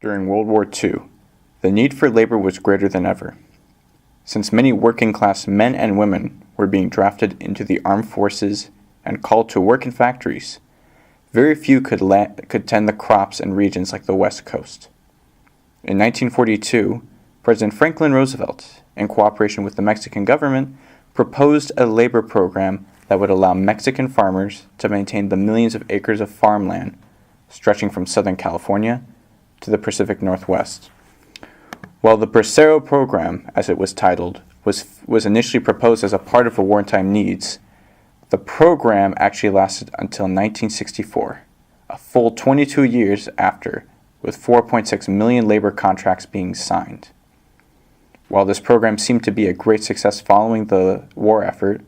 During World War II, the need for labor was greater than ever. Since many working-class men and women were being drafted into the armed forces and called to work in factories, very few could tend the crops in regions like the West Coast. In 1942, President Franklin Roosevelt, in cooperation with the Mexican government, proposed a labor program that would allow Mexican farmers to maintain the millions of acres of farmland stretching from Southern California to the Pacific Northwest. While the Bracero program, as it was titled, was initially proposed as a part of the wartime needs, the program actually lasted until 1964, a full 22 years after, with 4.6 million labor contracts being signed. While this program seemed to be a great success following the war effort,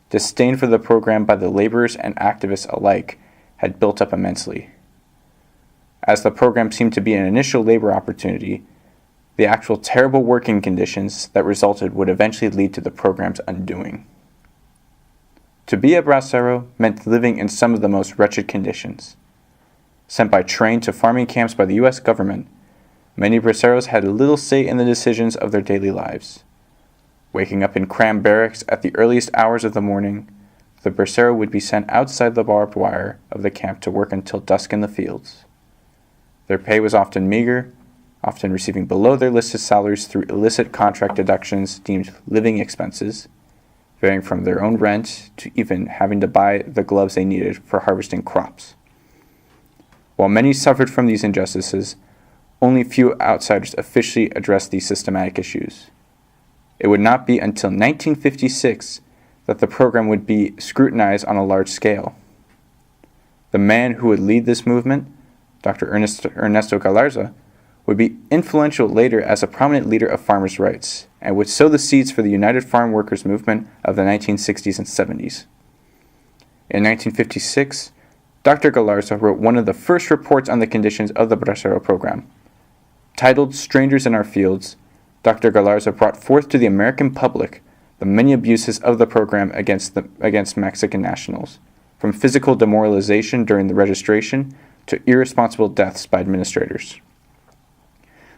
disdain for the program by the laborers and activists alike had built up immensely. As the program seemed to be an initial labor opportunity, the actual terrible working conditions that resulted would eventually lead to the program's undoing. To be a bracero meant living in some of the most wretched conditions. Sent by train to farming camps by the U.S. government, many braceros had little say in the decisions of their daily lives. Waking up in crammed barracks at the earliest hours of the morning, the bracero would be sent outside the barbed wire of the camp to work until dusk in the fields. Their pay was often meager, often receiving below their listed salaries through illicit contract deductions deemed living expenses, varying from their own rent to even having to buy the gloves they needed for harvesting crops. While many suffered from these injustices, only few outsiders officially addressed these systematic issues. It would not be until 1956 that the program would be scrutinized on a large scale. The man who would lead this movement, Dr. Ernesto Galarza, would be influential later as a prominent leader of farmers' rights, and would sow the seeds for the United Farm Workers movement of the 1960s and 70s. In 1956, Dr. Galarza wrote one of the first reports on the conditions of the Bracero program. Titled Strangers in Our Fields, Dr. Galarza brought forth to the American public the many abuses of the program against Mexican nationals, from physical demoralization during the registration to irresponsible deaths by administrators.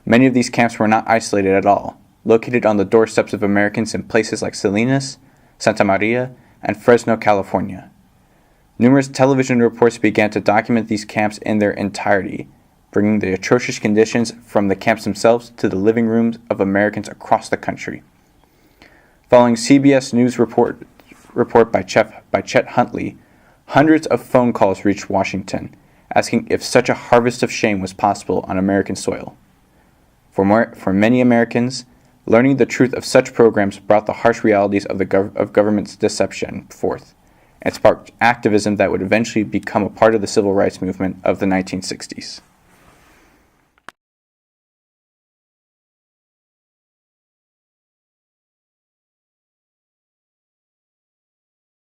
Many of these camps were not isolated at all, located on the doorsteps of Americans in places like Salinas, Santa Maria, and Fresno, California. Numerous television reports began to document these camps in their entirety, bringing the atrocious conditions from the camps themselves to the living rooms of Americans across the country. Following CBS News report by Chet Huntley, hundreds of phone calls reached Washington, asking if such a harvest of shame was possible on American soil. For many Americans, learning the truth of such programs brought the harsh realities of government's deception forth, and sparked activism that would eventually become a part of the civil rights movement of the 1960s.